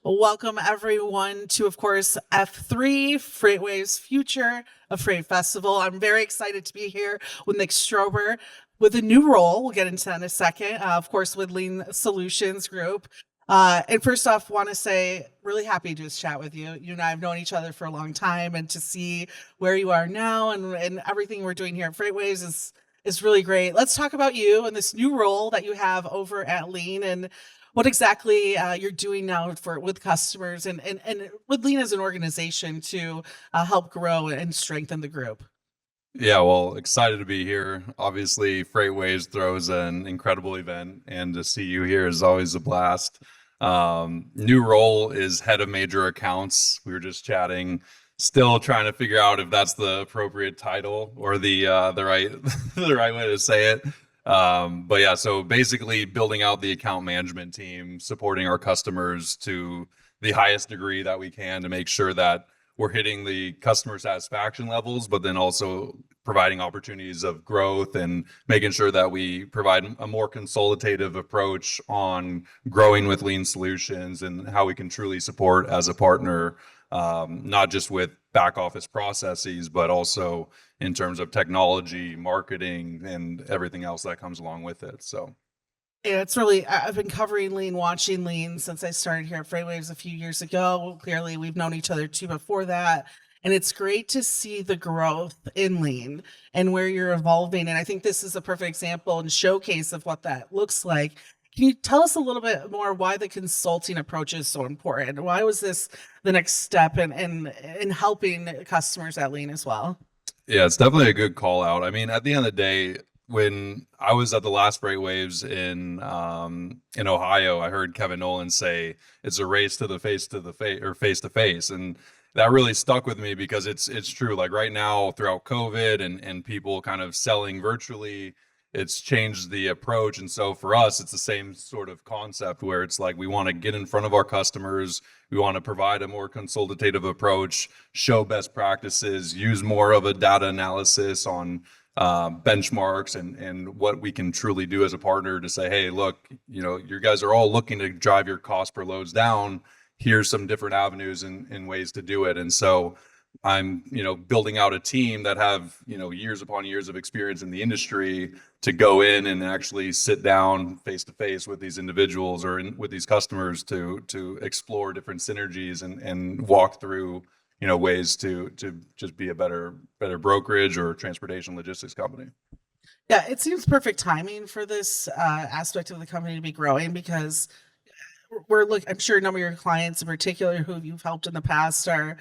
Welcome everyone to, of course, F3 FreightWaves Future of Freight Festival. I'm very excited to be here with Nick Strober with a new role. We'll get into that in a second. Of course, with Lean Solutions Group. And first off, want to say really happy to just chat with you. You and I have known each other for a long time, and to see where you are now and everything we're doing here at FreightWaves is really great. Let's talk about you and this new role that you have over at Lean and what exactly you're doing now with customers and with Lean as an organization to help grow and strengthen the group. Yeah, well, excited to be here. Obviously, FreightWaves throws an incredible event, and to see you here is always a blast. New role is head of major accounts. We were just chatting, still trying to figure out if that's the appropriate title or the right the right way to say it. But yeah, so basically building out the account management team, supporting our customers to the highest degree that we can to make sure that we're hitting the customer satisfaction levels, but then also providing opportunities of growth and making sure that we provide a more consultative approach on growing with Lean Solutions and how we can truly support as a partner, not just with back office processes, but also in terms of technology, marketing, and everything else that comes along with it. So Yeah, I've been covering Lean, watching Lean since I started here at FreightWaves a few years ago. Clearly, we've known each other too before that. And it's great to see the growth in Lean and where you're evolving. And I think this is a perfect example and showcase of what that looks like. Can you tell us a little bit more why the consulting approach is so important? Why was this the next step in helping customers at Lean as well? yeah, it's definitely a good call out. I mean, at the end of the day, when I was at the last FreightWaves in Ohio, I heard Kevin Nolan say it's a race to the face or face to face, and that really stuck with me because it's true. Like right now, throughout COVID and people kind of selling virtually, it's changed the approach. And so for us, it's the same sort of concept where it's like we want to get in front of our customers, we want to provide a more consultative approach, show best practices, use more of a data analysis on benchmarks and what we can truly do as a partner to say, hey, look, you guys are all looking to drive your cost per loads down. Here's some different avenues and ways to do it. And so I'm, building out a team that have, years upon years of experience in the industry to go in and actually sit down face to face with these individuals or with these customers to explore different synergies and walk through, ways to just be a better brokerage or transportation logistics company. Yeah, it seems perfect timing for this aspect of the company to be growing because I'm sure a number of your clients in particular who you've helped in the past are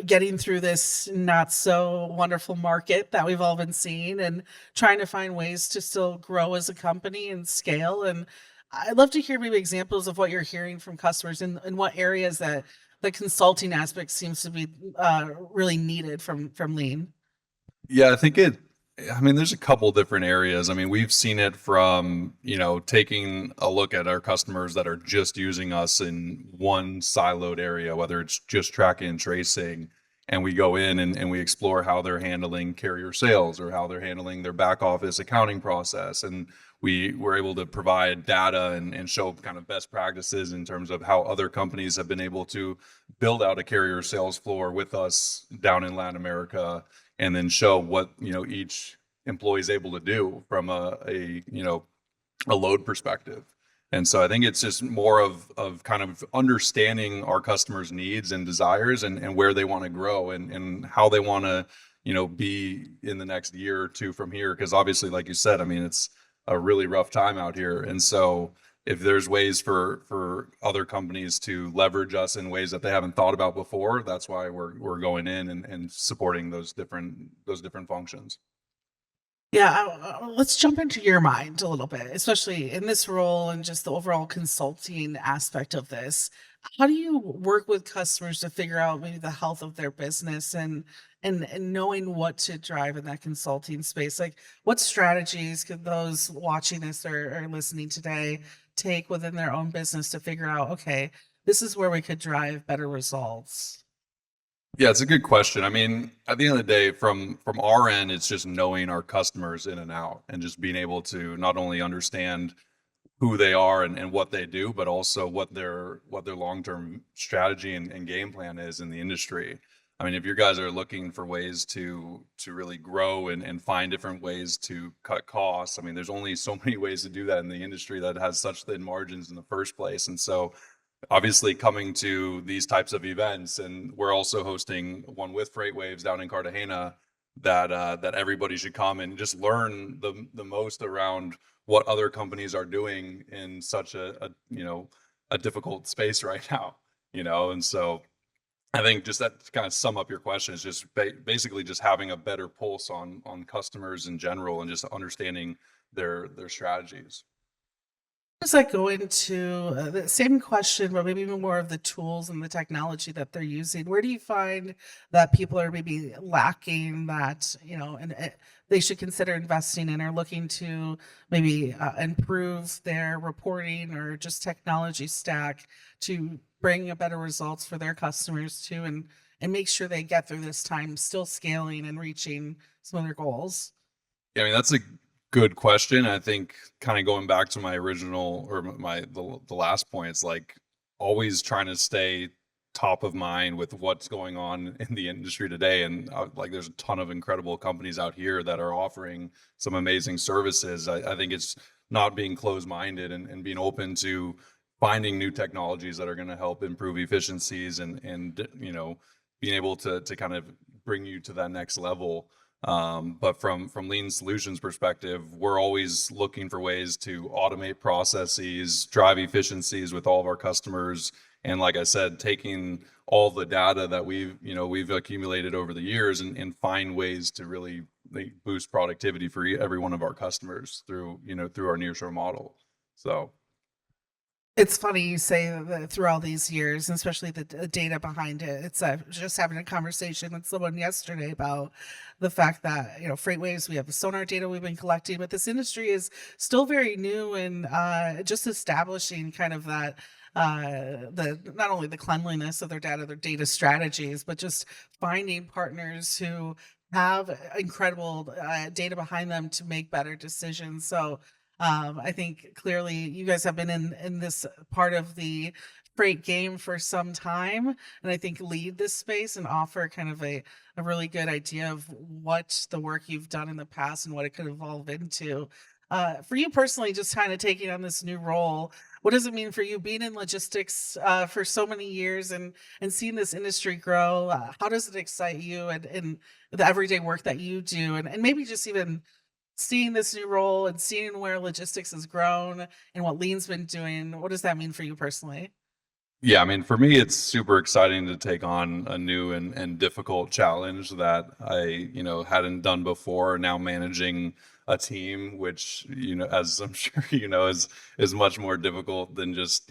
getting through this not so wonderful market that we've all been seeing and trying to find ways to still grow as a company and scale. And I'd love to hear maybe examples of what you're hearing from customers in what areas that the consulting aspect seems to be really needed from Lean. Yeah, I mean, there's a couple different areas. I mean, we've seen it from, taking a look at our customers that are just using us in one siloed area, whether it's just tracking and tracing, and we go in and we explore how they're handling carrier sales or how they're handling their back office accounting process. And we were able to provide data and show kind of best practices in terms of how other companies have been able to build out a carrier sales floor with us down in Latin America and then show what each employee is able to do from a load perspective. And so I think it's just more of kind of understanding our customers' needs and desires and where they want to grow and how they want to be in the next year or two from here, because obviously, like you said, I mean, it's a really rough time out here. And so if there's ways for other companies to leverage us in ways that they haven't thought about before, that's why we're going in and supporting those different functions. Yeah, let's jump into your mind a little bit, especially in this role and just the overall consulting aspect of this. How do you work with customers to figure out maybe the health of their business and knowing what to drive in that consulting space? Like, what strategies could those watching this or listening today take within their own business to figure out, okay, this is where we could drive better results? Yeah, it's a good question. I mean, at the end of the day, from our end, it's just knowing our customers in and out and just being able to not only understand who they are and what they do, but also what their long-term strategy and game plan is in the industry. I mean, if you guys are looking for ways to really grow and find different ways to cut costs, I mean, there's only so many ways to do that in the industry that has such thin margins in the first place. And so obviously coming to these types of events, and we're also hosting one with FreightWaves down in Cartagena, that everybody should come and just learn the most around what other companies are doing in such a a difficult space right now, and so I think just that to kind of sum up your question is just basically just having a better pulse on customers in general and just understanding their strategies. Does that go into the same question, but maybe even more of the tools and the technology that they're using? Where do you find that people are maybe lacking that, and they should consider investing in or looking to maybe improve their reporting or just technology stack to bring a better results for their customers too, and make sure they get through this time still scaling and reaching some of their goals? Yeah, I mean, that's a good question. I think kind of going back to my original or the last point, it's like always trying to stay top of mind with what's going on in the industry today. And like, there's a ton of incredible companies out here that are offering some amazing services. I think it's not being closed-minded and being open to finding new technologies that are going to help improve efficiencies and being able to kind of bring you to that next level. But from Lean Solutions perspective, we're always looking for ways to automate processes, drive efficiencies with all of our customers, and like I said, taking all the data that we've accumulated over the years and find ways to really like, boost productivity for every one of our customers through our nearshore model. So It's funny you say that through all these years, and especially the data behind it. It's just having a conversation with someone yesterday about the fact that FreightWaves, we have the sonar data we've been collecting, but this industry is still very new and just establishing kind of that the not only the cleanliness of their data strategies, but just finding partners who have incredible data behind them to make better decisions. So I think clearly you guys have been in this part of the freight game for some time, and I think lead this space and offer kind of a really good idea of what the work you've done in the past and what it could evolve into. For you personally, just kind of taking on this new role, what does it mean for you being in logistics for so many years and seeing this industry grow? How does it excite you and the everyday work that you do, and maybe just even seeing this new role and seeing where logistics has grown and what Lean's been doing, what does that mean for you personally? yeah, I mean, for me, it's super exciting to take on a new and difficult challenge that I hadn't done before. Now managing a team, which, as I'm sure is much more difficult than just,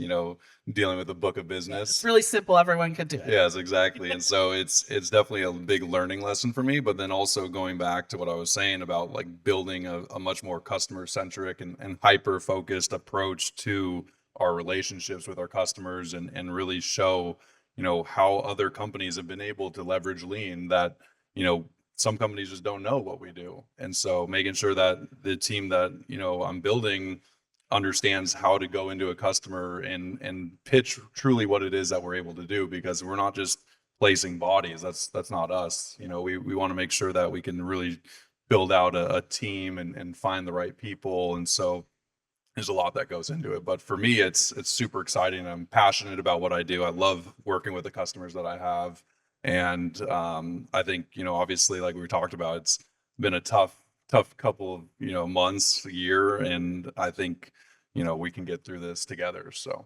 dealing with a book of Yeah, it's business. really simple. Everyone could do it. Yes, exactly. And so it's definitely a big learning lesson for me, but then also going back to what I was saying about like building a much more customer centric and hyper focused approach to our relationships with our customers and really show, how other companies have been able to leverage lean that, some companies just don't know what we do. And so making sure that the team that, I'm building understands how to go into a customer and pitch truly what it is that we're able to do, because we're not just placing bodies. That's not us. We want to make sure that we can really build out a team and find the right people. And so there's a lot that goes into it. But for me, it's super exciting. I'm passionate about what I do. I love working with the customers that I have. And I think, obviously, like we talked about, it's been a tough couple of, months, year. And I think, we can get through this together. So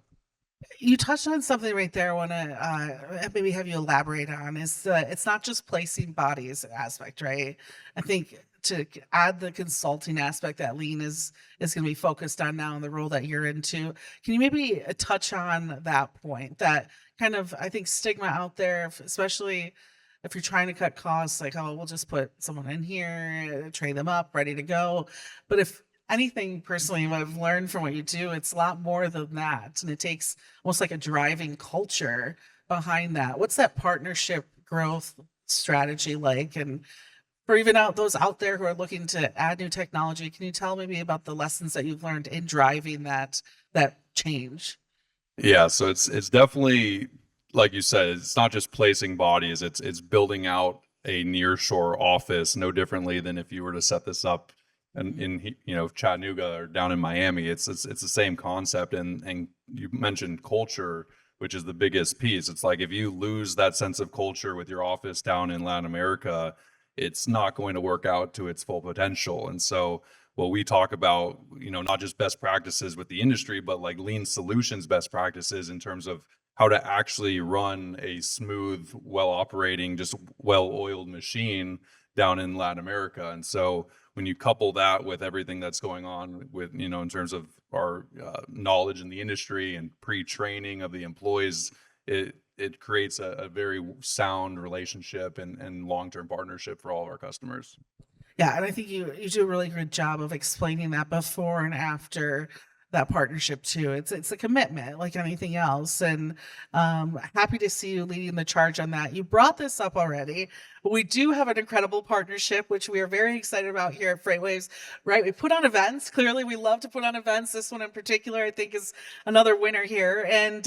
You touched on something right there. I want to maybe have you elaborate on is it's not just placing bodies aspect, right? I think to add the consulting aspect that Lean is going to be focused on now in the role that you're into. Can you maybe touch on that point? That kind of I think stigma out there, especially if you're trying to cut costs, like oh we'll just put someone in here, train them up, ready to go. But if anything personally what I've learned from what you do, it's a lot more than that. And it takes almost like a driving culture behind that. What's that partnership growth strategy like? And For even those out there who are looking to add new technology, can you tell maybe about the lessons that you've learned in driving that change? Yeah, so it's definitely like you said, it's not just placing bodies, it's building out a nearshore office no differently than if you were to set this up in Chattanooga or down in Miami. It's the same concept, and you mentioned culture, which is the biggest piece. It's like if you lose that sense of culture with your office down in Latin America, it's not going to work out to its full potential. And so what we talk about, not just best practices with the industry, but like lean solutions best practices in terms of how to actually run a smooth, well operating, just well oiled machine down in Latin America. And so when you couple that with everything that's going on with, in terms of our knowledge in the industry and pre-training of the employees, it creates a very sound relationship and long-term partnership for all of our customers. Yeah, and I think you do a really good job of explaining that before and after that partnership too. It's a commitment like anything else, and happy to see you leading the charge on that. You brought this up already, but we do have an incredible partnership which we are very excited about here at FreightWaves. Right, we put on events. Clearly, we love to put on events. This one in particular, I think, is another winner here. And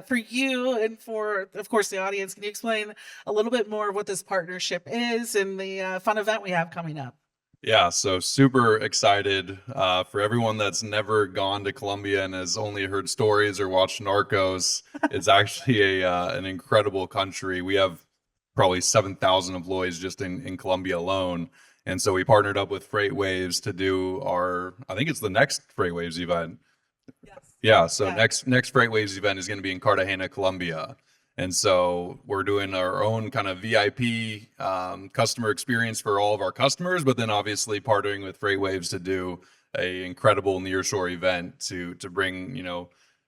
for you and for, of course, the audience, can you explain a little bit more of what this partnership is and the fun event we have coming up? Yeah, so super excited for everyone that's never gone to Colombia and has only heard stories or watched Narcos. It's actually an incredible country. We have probably 7,000 employees just in Colombia alone. And so we partnered up with FreightWaves to do I think it's the next FreightWaves event. Yes. Yeah, so Yeah. next FreightWaves event is going to be in Cartagena, Colombia. And so we're doing our own kind of VIP customer experience for all of our customers, but then obviously partnering with FreightWaves to do a incredible nearshore event to bring,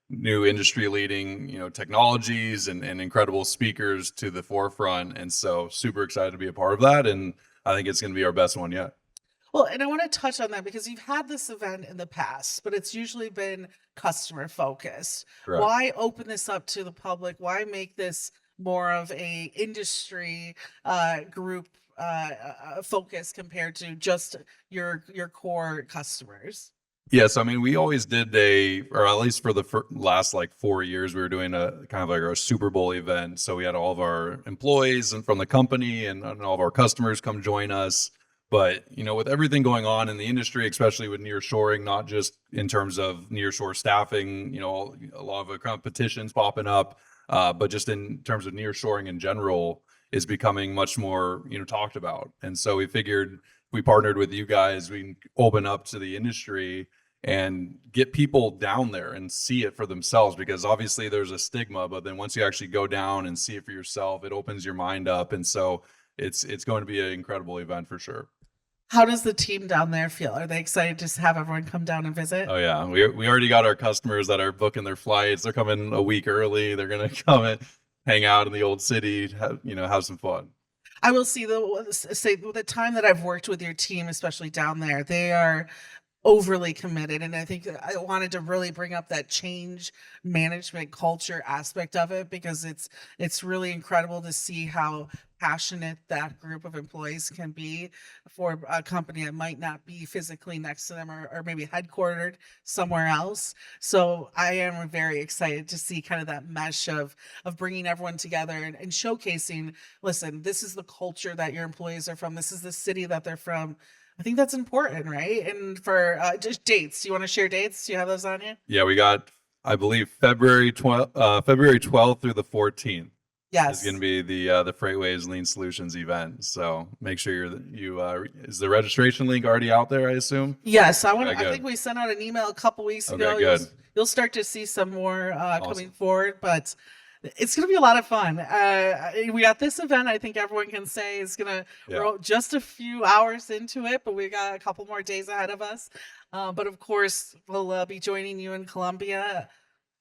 new industry leading, technologies and incredible speakers to the forefront. And so super excited to be a part of that. And I think it's going to be our best one yet. Well, and I want to touch on that because you've had this event in the past, but it's usually been customer focused. Correct. Why open this up to the public? Why make this more of a industry group focus compared to just your core customers? Yes, I mean, we always did or at least for the last like 4 years, we were doing a kind of like our Super Bowl event. So we had all of our employees and from the company and all of our customers come join us. But, with everything going on in the industry, especially with nearshoring, not just in terms of nearshore staffing, a lot of competitions popping up, but just in terms of nearshoring in general is becoming much more, talked about. And so we figured we partnered with you guys, we can open up to the industry and get people down there and see it for themselves, because obviously there's a stigma, but then once you actually go down and see it for yourself, it opens your mind up. And so it's going to be an incredible event for sure. How does the team down there feel? Are they excited to have everyone come down and visit? Oh yeah, we already got our customers that are booking their flights. They're coming a week early. They're gonna come and hang out in the old city, have some fun. I will say the time that I've worked with your team, especially down there, they are overly committed. And I think I wanted to really bring up that change management culture aspect of it, because it's really incredible to see how passionate that group of employees can be for a company that might not be physically next to them, or maybe headquartered somewhere else. So I am very excited to see kind of that mesh of bringing everyone together and showcasing, listen, this is the culture that your employees are from. This is the city that they're from. I think that's important, right? And for just dates, do you want to share dates? Do you have those on you? Yeah, we got, I believe, February 12th through the 14th is going Yes. to be the FreightWaves Lean Solutions event. So make sure is the registration link already out there, I assume? Yes, I want. Okay, I good. think we sent out an email a couple weeks Okay, ago. good. You'll start to see some more coming Awesome. forward, but it's going to be a lot of fun. We got this event. I think everyone can say is going to. Yeah. We're just a few hours into it, but we got a couple more days ahead of us. But of course, we'll be joining you in Colombia.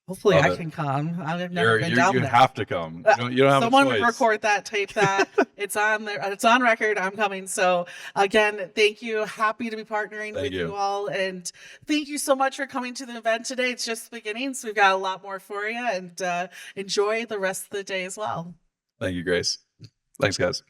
Hopefully, Love I it. can come. I've never been down You there. have to come. You don't have Someone a would choice. record that, tape that. It's on there. It's on record. I'm coming. So again, thank you. Happy to be partnering Thank with you. you all, and thank you so much for coming to the event today. It's just the beginning, so we've got a lot more for you, and enjoy the rest of the day as well. Thank you, Grace. Thanks, guys.